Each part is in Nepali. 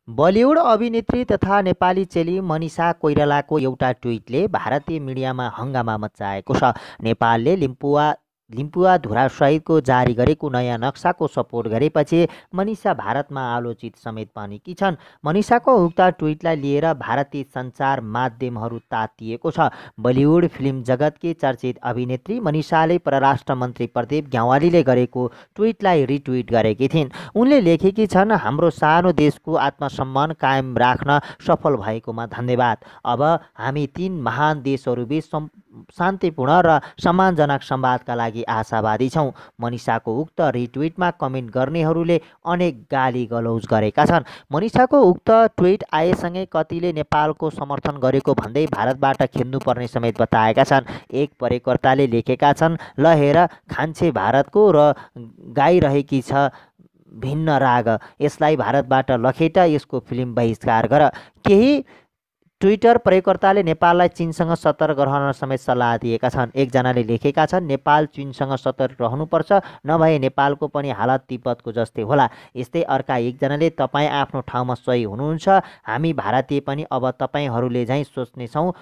बलिउड अभिनेत्री तथा नेपाली चेली मनिषा कोइरालाको एउटा ट्विटले भारतीय मिडियामा हङ्गामा मच्चाएको छ। नेपालले लिम्पुवा धुरासहितको जारी गरेको नयाँ नक्साको सपोर्ट गरेपछि मनिषा भारतमा आलोचित समेत बनेकी छन्। मनिषाको उक्त ट्विटलाई लिएर भारतीय सञ्चार माध्यमहरू तातिएको छ। बलिउड फिल्म जगतकी चर्चित अभिनेत्री मनिषाले परराष्ट्र मन्त्री प्रदीप ग्यावालीले गरेको ट्विटलाई रिट्विट गरेकी थिइन्। उनले लेखेकी छन्, हाम्रो सानो देशको आत्मसम्मान कायम राख्न सफल भएकोमा धन्यवाद। अब हामी तीन महान देशहरूबीच शान्तिपूर्ण र सम्मानजनक संवादका लागि आशावादी छौँ। मनिषाको उक्त रिट्विटमा कमेन्ट गर्नेहरूले अनेक गाली गलौज गरेका छन्। मनिषाको उक्त ट्विट आएसँगै कतिले नेपालको समर्थन गरेको भन्दै भारतबाट खेद्नुपर्ने समेत बताएका छन्। एक प्रयोगकर्ताले लेखेका छन्, ल हेर खान्छे भारतको र गाइरहेकी छ भिन्न राग, यसलाई भारतबाट लखेट, यसको फिल्म बहिष्कार गर। केही ट्विटर प्रयोगकर्ताले नेपाललाई चीनसँग सतर्क रहन समेत सल्लाह दिएका छन्। एकजनाले लेखेका छन्, नेपाल चीनसँग सतर्क रहनुपर्छ, नभए नेपालको पनि हालत तिब्बतको जस्तै होला। यस्तै अर्का एकजनाले, तपाईँ आफ्नो ठाउँमा सही हुनुहुन्छ, हामी भारतीय पनि अब तपाईँहरूले झैँ सोच्नेछौँ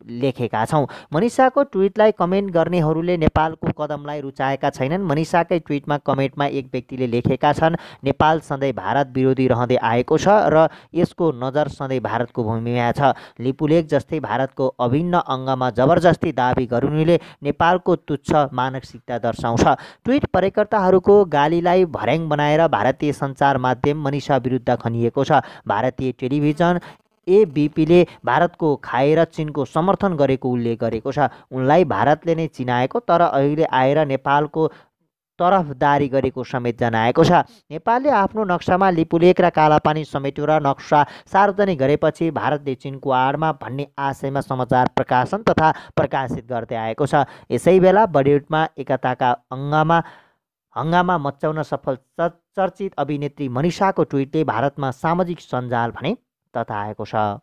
लेखेका छौँ। मनिषाको ट्विटलाई कमेन्ट गर्नेहरूले नेपालको कदमलाई रुचाएका छैनन्। मनिषाकै ट्विटमा कमेन्टमा एक व्यक्तिले लेखेका छन्, नेपाल सधैँ भारत विरोधी रहँदै आएको छ र यसको नजर सधैँ भारतको भूमिमा छ। लिपुलेख जस्तै भारतको अभिन्न अङ्गमा जबरजस्ती दाबी गर्नुले नेपालको तुच्छ मानसिकता दर्शाउँछ। ट्विट प्रयोगकर्ताहरूको गालीलाई भर्याङ बनाएर भारतीय सञ्चार माध्यम मनिषा विरुद्ध खनिएको छ। भारतीय टेलिभिजन एबीपीले भारतको खाएर चीनको समर्थन गरेको उल्लेख गरेको छ। उनलाई भारतले नै चिनाएको तर अहिले आएर नेपालको तरफदारी गरेको समेत जनाएको छ। नेपालले आफ्नो नक्सामा लिपुलेख र कालापानी समेट्यो र नक्सा सार्वजनिक गरेपछि भारतले चीनको आडमा भन्ने आशयमा समाचार प्रकाशन तथा प्रकाशित गर्दै आएको छ। यसै बेला बलिउडमा एकताका हङ्गामा मचाउन सफल चर्चित अभिनेत्री मनिषाको ट्विटले भारतमा सामाजिक सञ्जाल भने तताएको छ।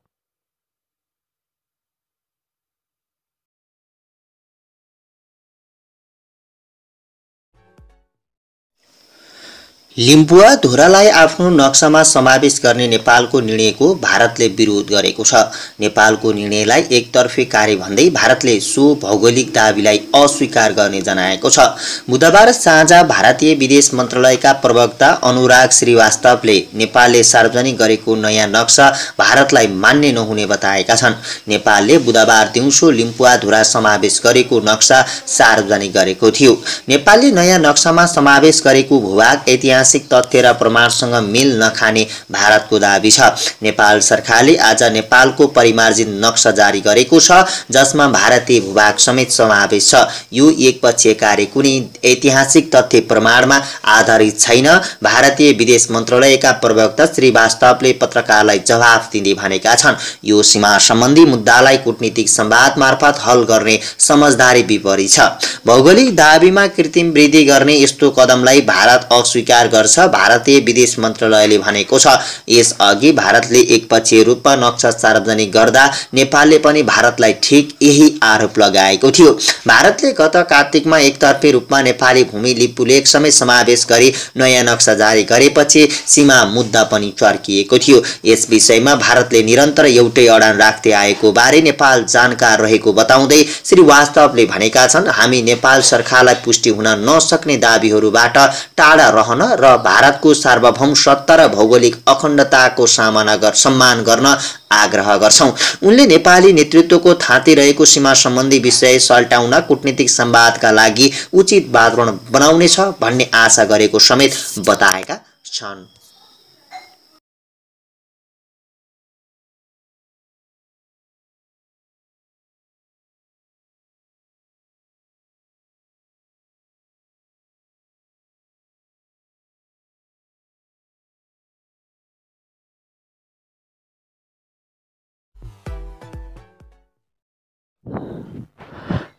लिम्पुवा धुरालाई आफ्नो नक्सामा समावेश गर्ने नेपालको निर्णयको भारतले विरोध गरेको छ। नेपालको निर्णयलाई एकतर्फी कार्य भन्दै भारतले सो भौगोलिक दाबीलाई अस्वीकार गर्ने जनाएको छ। बुधबार साँझ भारतीय विदेश मन्त्रालयका प्रवक्ता अनुराग श्रीवास्तवले नेपालले सार्वजनिक गरेको नयाँ नक्सा भारतलाई मान्य नहुने बताएका छन्। नेपालले बुधबार दिउँसो लिम्पुवा धुरा समावेश गरेको नक्सा सार्वजनिक गरेको थियो। नेपालले नयाँ नक्सामा समावेश गरेको भूभाग ऐतिहासिक तथ्य र प्रमाणसँग मेल नखाने भारतको दाबी छ। नेपाल सरकारले आज नेपालको परिमार्जित नक्सा जारी गरेको छ, जसमा भारतीय भूभाग समेत समावेश छ। यो एकपक्षीय कार्य कुनै ऐतिहासिक तथ्य प्रमाणमा आधारित छैन। भारतीय विदेश मन्त्रालयका प्रवक्ता श्रीवास्तवले पत्रकारलाई जवाफ दिँदै भनेका छन्, यो सीमा सम्बन्धी मुद्दालाई कूटनीतिक संवाद मार्फत हल गर्ने समझदारी विपरीत छ। भौगोलिक दाबीमा कृत्रिम वृद्धि गर्ने यस्तो कदमलाई भारत अस्वीकार गर्छ, भारतीय विदेश मन्त्रालयले भनेको छ। यसअघि भारतले एकपक्षीय रूपमा नक्सा सार्वजनिक गर्दा नेपालले पनि भारतलाई ठिक यही आरोप लगाएको थियो। भारतले गत कार्तिकमा एकतर्फी रूपमा नेपाली भूमि लिपुलेख समेत समावेश गरी नयाँ नक्सा जारी गरेपछि सीमा मुद्दा पनि चर्किएको थियो। यस विषयमा भारतले निरन्तर एउटै अडान राख्दै आएको बारे नेपाल जानकार रहेको बताउँदै श्रीवास्तवले भनेका छन्, हामी नेपाल सरकारलाई पुष्टि हुन नसक्ने दाबीहरूबाट टाढा रहन र भारतको सार्वभौम सत्ता र भौगोलिक अखण्डताको सम्मान गर्न आग्रह गर्छौं। उनले नेपाली नेतृत्वको थाँती रहेको सीमा सम्बन्धी विषय सल्टाउन कूटनीतिक संवादका लागि उचित वातावरण बनाउनेछ भन्ने आशा गरेको समेत बताएका छन्।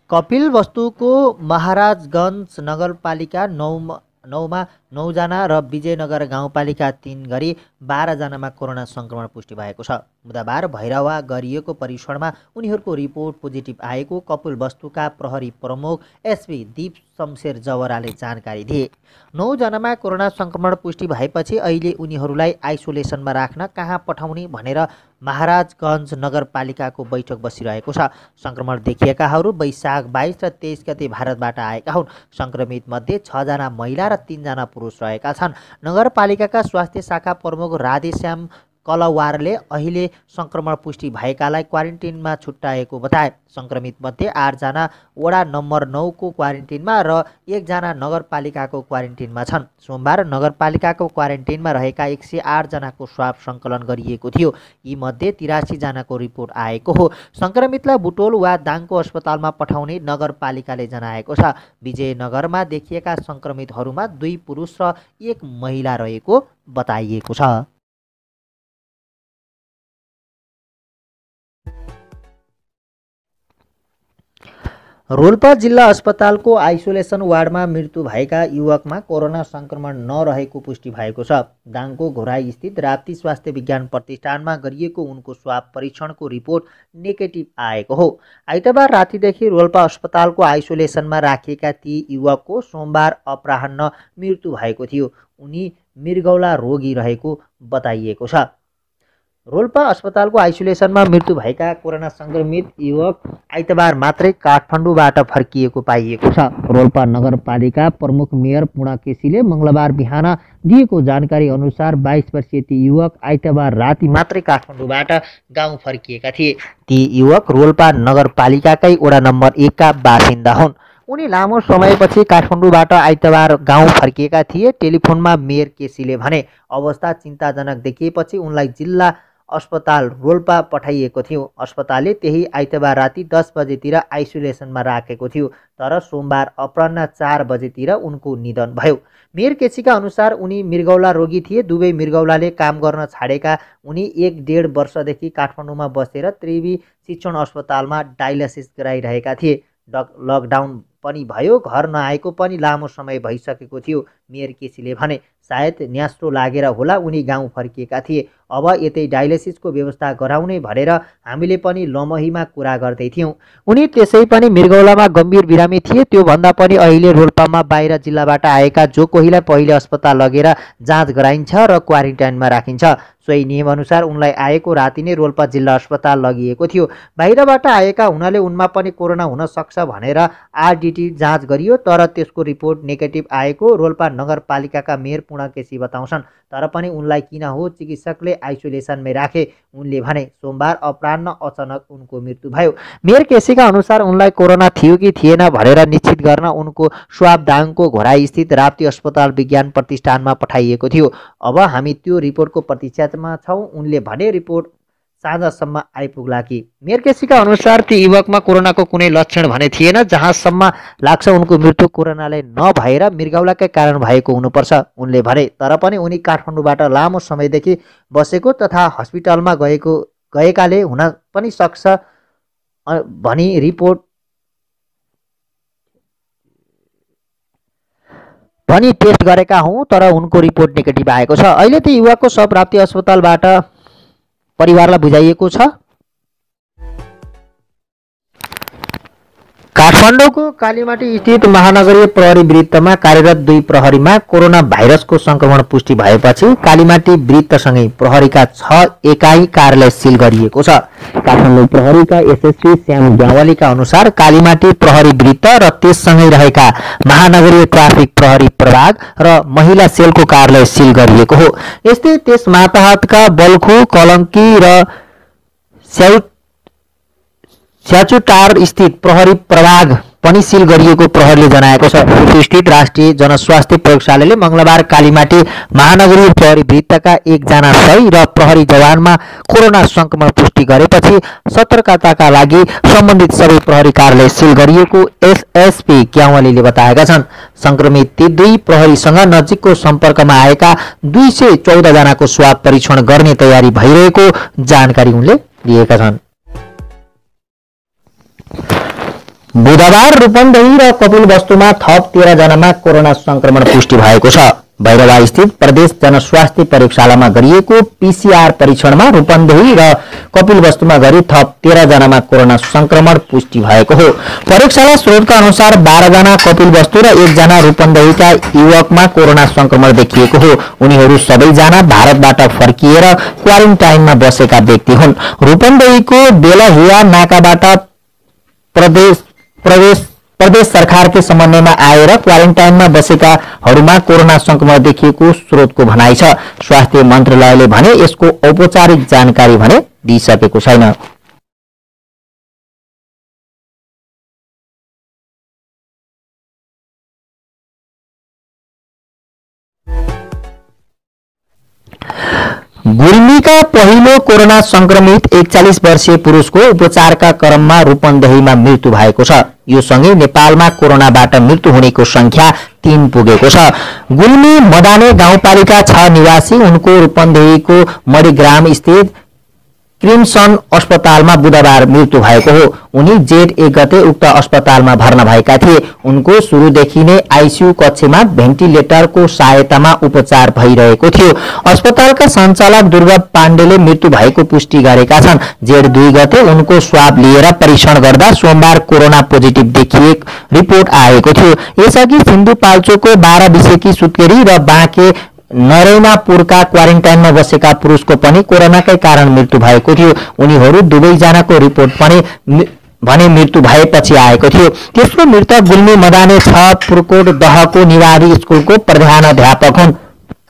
कपिलवस्तुको महाराजगञ्ज नगरपालिका 9मा 9 जना र विजयनगर गाउँपालिका 3 गरी 12 जनामा कोरोना संक्रमण पुष्टि भएको छ। बुधबार भैरवा गरिएको परीक्षणमा उनीहरूको रिपोर्ट पोजिटिभ आएको कपिलवस्तुका प्रहरी प्रमुख एसपी दीप शमशेर जवराले जानकारी दिए। 9 जनामा कोरोना संक्रमण पुष्टि भएपछि अहिले उनीहरूलाई आइसोलेसनमा राख्न कहाँ पठाउने भनेर महाराजगञ्ज नगरपालिकाको बैठक बसिरहेको छ। संक्रमण देखिएकाहरू वैशाख 22 र 23 गते भारतबाट आएका हुन्। संक्रमित मध्ये 6 जना महिला र 3 जना पुरुष रहेका छन्। नगरपालिकाका स्वास्थ्य शाखा प्रमुख राधेश्याम कलवारले अहिले संक्रमण पुष्टि भएकालाई क्वारेन्टिनमा छुट्याएको बताए। संक्रमित मध्ये 8 जना वडा नम्बर 9 को क्वारेन्टिनमा र 1 जना नगरपालिकाको क्वारेन्टिनमा छन्। सोमबार नगरपालिकाको क्वारेन्टिनमा रहेका 108 जनाको स्वाब सङ्कलन गरिएको थियो। यी मध्ये 83 जनाको रिपोर्ट आएको हो। संक्रमितलाई बुटोल वा दाङको अस्पतालमा पठाउने नगरपालिकाले जनाएको छ। विजयनगरमा देखिएका संक्रमितहरूमा 2 पुरुष र 1 महिला रहेको बताइएको छ। रोल्पा जिल्ला अस्पतालको आइसोलेसन वार्डमा मृत्यु भएका युवकमा कोरोना संक्रमण नरहेको पुष्टि भएको छ। दाङको घोराई स्थित राप्ती स्वास्थ्य विज्ञान प्रतिष्ठानमा गरिएको उनको स्वाब परीक्षणको रिपोर्ट नेगेटिभ आएको हो। आइतबार रातिदेखि रोल्पा अस्पतालको आइसोलेसनमा राखिएका ती युवकको सोमबार अपराह्न मृत्यु भएको थियो। उनी मृगौला रोगी रहेको बताइएको छ। रोल्पा अस्पतालको आइसोलेसनमा मृत्यु भएका कोरोना संक्रमित युवक आइतबार मात्रै काठमाडौँबाट फर्किएको पाइएको छ। रोल्पा नगरपालिका प्रमुख मेयर पुणा केसीले मङ्गलबार बिहान दिएको जानकारी अनुसार 22 वर्षीय ती युवक आइतबार राति मात्रै काठमाडौँबाट गाउँ फर्किएका थिए। ती युवक रोल्पा नगरपालिकाकै वडा नम्बर 1 का बासिन्दा हुन्। उनी लामो समयपछि काठमाडौँबाट आइतबार गाउँ फर्किएका थिए। टेलिफोनमा मेयर केसीले भने अवस्था चिन्ताजनक देखिएपछि उनलाई जिल्ला अस्पताल रोल्पा पठाइएको थियो। अस्पतालले त्यही आइतबार राति 10 बजेतिर आइसोलेसनमा राखेको थियो, तर सोमबार अपराह्न 4 बजेतिर उनको निधन भयो। मेयर केसीका अनुसार उनी मृगौला रोगी थिए। दुवै मृगौलाले काम गर्न छाडेका उनी 1.5 वर्षदेखि काठमाडौँमा बसेर त्रिवी शिक्षण अस्पतालमा डायलासिस गराइरहेका थिए। लकडाउन पनि भयो, घर नआएको पनि लामो समय भइसकेको थियो। मेयर केसीले भने सायद न्यास्रो लागेर होला उनी गाउँ फर्किएका थिए। अब यतै डायलासिसको व्यवस्था गराउने भनेर हामीले पनि लमहीमा कुरा गर्दै थियौँ। उनी त्यसै पनि मृगौलामा गम्भीर बिरामी थिए। त्यो भन्दा पनि अहिले रोल्पामा बाहिर जिल्लाबाट आएका जो कोहीलाई पहिले अस्पताल लगेर जाँच गराइन्छ र क्वारेन्टाइनमा राखिन्छ। सोही नियमअनुसार उनलाई आएको राति नै रोल्पा जिल्ला अस्पताल लगिएको थियो। बाहिरबाट आएका हुनाले उनमा पनि कोरोना हुन सक्छ भनेर आरडिटी जाँच गरियो, तर त्यसको रिपोर्ट नेगेटिभ आएको रोल्पा नगरपालिकाका मेयर पुणा केसी बताउँछन्। तर पनि उनलाई किन हो चिकित्सकले आइसोलेसनमै राखे। उनले भने सोमबार अपराह्न अचानक उनको मृत्यु भयो। मेयर केसीका अनुसार उनलाई कोरोना थियो कि थिएन भनेर निश्चित गर्न उनको स्वाब दाङको घोराई स्थित राप्ती अस्पताल विज्ञान प्रतिष्ठानमा पठाइएको थियो। अब हामी त्यो रिपोर्टको प्रतीक्षामा छौँ। उनले भने रिपोर्ट साँझसम्म आइपुग्ला कि। मेयर केसीका अनुसार ती युवकमा कोरोनाको कुनै लक्षण भने थिएन। जहाँसम्म लाग्छ उनको मृत्यु कोरोनाले नभएर मृगौलाकै कारण भएको हुनुपर्छ। उनले भने तर पनि उनी काठमाडौँबाट लामो समयदेखि बसेको तथा हस्पिटलमा गएकाले हुन पनि सक्छ भनी टेस्ट गरेका हौँ, तर उनको रिपोर्ट नेगेटिभ आएको छ। अहिले ती युवकको शव राप्ती अस्पतालबाट परिवारलाई बुझाइएको छ। काठमाडौँको कालीमाटी स्थित महानगरीय प्रहरी वृत्तमा कार्यरत 2 प्रहरीमा कोरोना भाइरसको संक्रमण पुष्टि भएपछि कालीमाटी वृत्तसँगै प्रहरीका 6 एकाइ कार्यालय सिल गरिएको छ। काठमाडौँ प्रहरीका एसएसपी श्याम ग्यावालीका अनुसार कालीमाटी प्रहरी वृत्त र त्यससँगै रहेका महानगरीय ट्राफिक प्रहरी प्रभाग र महिला सेलको कार्यालय सिल गरिएको हो। यस्तै त्यस माताहतका बल्खु, कलङ्की र स्याचुटार स्थित प्रहरी प्रभाग पनि सिल गरिएको प्रहरीले जनाएको छ। स्थित राष्ट्रिय जनस्वास्थ्य प्रयोगशालाले मङ्गलबार कालीमाटी महानगरीय प्रहरी वृत्तका 1 जना सही र प्रहरी जवानमा कोरोना संक्रमण पुष्टि गरेपछि सतर्कताका लागि सम्बन्धित सबै प्रहरी कार्यालय सिल गरिएको एसएसपी क्यावालीले बताएका छन्। संक्रमित ती 2 प्रहरीसँग नजिकको सम्पर्कमा आएका 214 जनाको स्वाब परीक्षण गर्ने तयारी भइरहेको जानकारी उनले दिएका छन्। बुधबार रूपन्देही र कपिलवस्तुमा थप 13 जनामा कोरोना संक्रमण पुष्टि भएको छ। भैरवा स्थित प्रदेश जनस्वास्थ्य प्रयोगशालामा गरिएको पीसीआर परीक्षणमा रूपन्देही र कपिलवस्तुमा गरी थप 13 जनामा कोरोना संक्रमण पुष्टि भएको हो। प्रयोगशाला स्रोतका अनुसार 12 जना कपिलवस्तु र 1 जना रूपन्देहीका युवकमा कोरोना संक्रमण देखिएको हो। उनीहरू सबैजना भारतबाट फर्किएर क्वारेन्टाइनमा बसेका व्यक्ति हुन्। रूपन्देहीको बेलहिया नाकाबाट प्रदेश सरकारकै समन्वयमा आएर क्वारेन्टाइनमा बसेकाहरूमा कोरोना संक्रमण देखिएको स्रोतको भनाइ छ। स्वास्थ्य मन्त्रालयले भने यसको औपचारिक जानकारी भने दिइसकेको छैन। गुल्मीका पहिलो कोरोना संक्रमित 41 वर्षीय पुरुषको उपचारका क्रममा रूपन्देहीमा मृत्यु भएको छ। यो सँगै नेपालमा कोरोनाबाट मृत्यु हुनेको संख्या 3 पुगेको छ। गुल्मी मदाने गाउँपालिका 6 निवासी उनको रूपन्देहीको मणिग्राम स्थित क्रिमसन अस्पतालमा बुधबार मृत्यु भएको हो। उनी जेठ 1 गते उक्त अस्पतालमा भर्ना भएका थिए। उनको सुरुदेखि नै आईसीयू कक्षमा भेन्टिलेटरको सहायतामा उपचार भइरहेको थियो। अस्पतालका सञ्चालक दुर्गा पाण्डेले मृत्यु भएको पुष्टि गरेका छन्। जेठ 2 गते उनको स्वाब लिएर परीक्षण गर्दा सोमबार कोरोना पोजिटिभ देखिएको रिपोर्ट आएको थियो। यसअघि सिन्धुपाल्चोकको 12 विषेकी सुत्केरी र बाँके नरैनापुरका क्वारेन्टाइनमा बसेका पुरुषको पनि कोरोनाकै कारण मृत्यु भएको थियो। उनीहरू दुवैजनाको रिपोर्ट पनि भने मृत्यु भएपछि आएको थियो। तेस्रो मृतक गुल्मी मदाने 6 पुरकोट दहको निवारी स्कुलको प्रधानाध्यापक हुन्।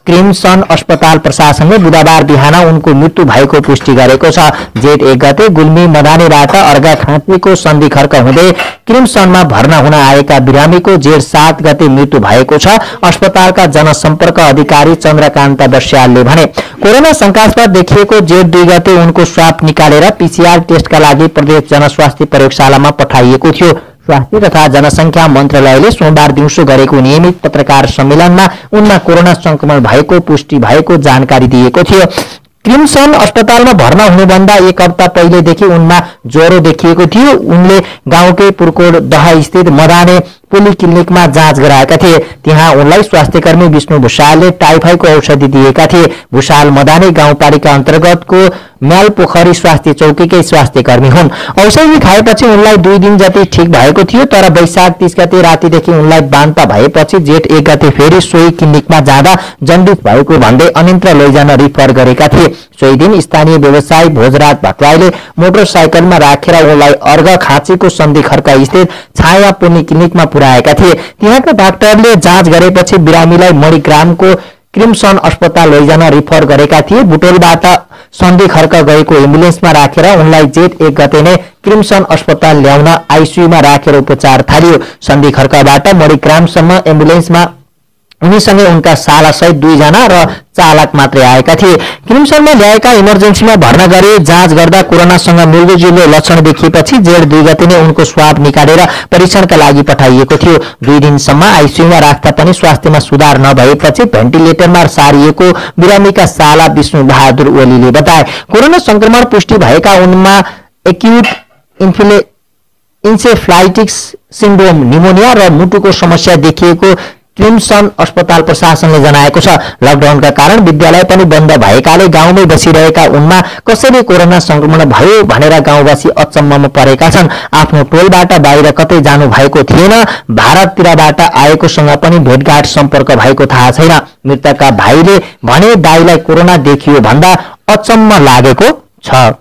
क्रिमसन अस्पताल प्रशासनले बुधबार बिहान उनको मृत्यु भएको पुष्टि गरेको छ। जेठ 1 गते गुल्मी मदानेबाट अर्घाखाँचीको सन्धि खर्क हुँदै क्रिमसनमा भर्ना हुन आएका बिरामीको जेठ 7 गते मृत्यु भएको छ। अस्पतालका जनसम्पर्क अधिकारी चन्द्रकान्त बस्यालले भने कोरोना शंकास्पद देखिएको जेठ 2 गते उनको स्वाब निकालेर पीसीआर टेस्टका लागि प्रदेश जनस्वास्थ्य प्रयोगशालामा पठाइएको थियो। स्वास्थ्य तथा जनसंख्या मन्त्रालयले सोमबार दिउँसो गरेको नियमित पत्रकार सम्मेलनमा उनमा कोरोना संक्रमण भएको पुष्टि भएको जानकारी दिएको थियो। क्रिमसन अस्पतालमा भर्ना हुनुभन्दा 1 हप्ता पहिलेदेखि उनमा ज्वरो देखिएको थियो। उनले गाउँकै पुरकोट दह स्थित मदाने पोलिक्लिनिकमा जाँच गराएका थिए। त्यहाँ उनलाई स्वास्थ्यकर्मी विष्णु भुषालले टाइफाइडको औषधि दिएका थिए। भुषाल मदाने गाउँपालिका अन्तर्गतको म्यालपोखरी स्वास्थ्य चौकीकै स्वास्थ्यकर्मी हुन्। औषधि खाएपछि उनलाई 2 दिन जति ठिक भएको थियो, तर वैशाख 30 गते रातिदेखि उनलाई बान्ता भएपछि जेठ 1 गते फेरि सोही क्लिनिकमा जाँदा जन्डिस भएको भन्दै अन्यत्र लैजान रिफर गरेका थिए। सोही दिन स्थानीय व्यवसायी भोजराज भट्टराईले मोटरसाइकलमा राखेर उनलाई अर्घाखाँचीको सन्धि खर्क स्थित छाया पुण्य क्लिनिकमा पुर्याएका थिए। त्यहाँका डाक्टरले जाँच गरेपछि बिरामीलाई मणिग्रामको क्रिमसन अस्पताल लैजान रिफर गरेका थिए। बुटोलबाट सन्धि खर्क गएको एम्बुलेन्समा राखेर उनलाई जेठ 1 गते नै क्रिमसन अस्पताल ल्याउन आईसीयूमा राखेर उपचार थालियो। सन्धि खर्कबाट मणिग्रामसम्म एम्बुलेन्समा उनीसँगै उनका सालासहित 2 जना र चालक मात्रै आएका थिए। क्रिमसनमा ल्याएका इमर्जेन्सीमा भर्ना गरी जाँच गर्दा कोरोनासँग मिल्दोजुल्दो लक्षण देखिएपछि जेठ 2 गते नै उनको स्वाब निकालेर परीक्षणका लागि पठाइएको थियो। 2 दिनसम्म आईसीयूमा राख्दा पनि स्वास्थ्यमा सुधार नभएपछि भेन्टिलेटरमा सारिएको बिरामीका साला विष्णु बहादुर ओलीले बताए। कोरोना संक्रमण पुष्टि भएका उनमा एक्युट इन्सेफ्लाइटिस सिन्ड्रोम, निमोनिया र मुटुको समस्या देखिएको क्रिमसन अस्पताल प्रशासनले जनाएको छ। लकडाउनका कारण विद्यालय पनि बन्द भएकाले गाउँमै बसिरहेका उनमा कसरी कोरोना संक्रमण भयो भनेर गाउँवासी अचम्ममा परेका छन्। आफ्नो टोलबाट बाहिर कतै जानु भएको थिएन। भारततिरबाट आएकोसँग पनि भेटघाट सम्पर्क भएको थाहा छैन। मृतकका भाइले भने दाइलाई कोरोना देखियो भन्दा अचम्म लागेको छ।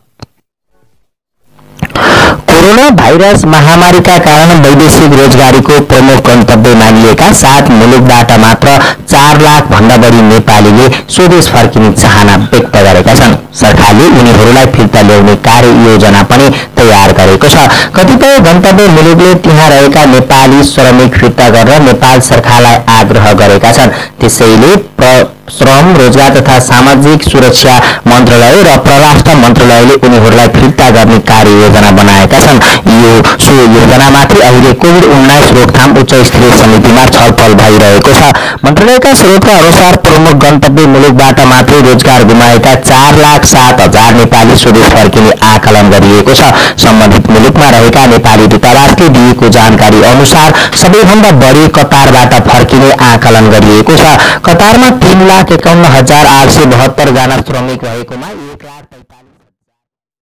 कोरोना भाइरस महामारीका कारण वैदेशिक रोजगारीको प्रमुख गन्तव्य मानिएका 7 मुलुकबाट मात्र 4 लाख भन्दा बढी नेपालीले स्वदेश फर्किने चाहना व्यक्त गरेका छन्। सरकारले उनीहरूलाई फिर्ता ल्याउने कार्ययोजना पनि तयार गरेको छ। कतिपय गन्तव्य मुलुकले त्यहाँ रहेका नेपाली श्रमिक फिर्ता गरेर नेपाल सरकारलाई आग्रह गरेका छन्। त्यसैले श्रम, रोजगार तथा सामाजिक सुरक्षा मन्त्रालय र परराष्ट्र मन्त्रालयले उनीहरूलाई फिर्ता गर्ने कार्ययोजना बनाएका छन्। सो योजनामाथि अहिले कोभिड-19 रोकथाम उच्च स्तरीय समितिमा छलफल भइरहेको छ। मन्त्रालयका स्रोतका अनुसार प्रमुख गन्तव्य मुलुकबाट मात्रै रोजगार गुमाएका 4,07,000 नेपाली स्वदेश फर्किने आकलन गरिएको छ। सम्बन्धित मुलुकमा रहेका नेपाली दूतावास दूतावासले दिएको जानकारी अनुसार सबैभन्दा बढी कतारबाट फर्किने आकलन गरिएको छ। कतारमा 3,51,872 जना श्रमिक रहेकोमा 1,00,000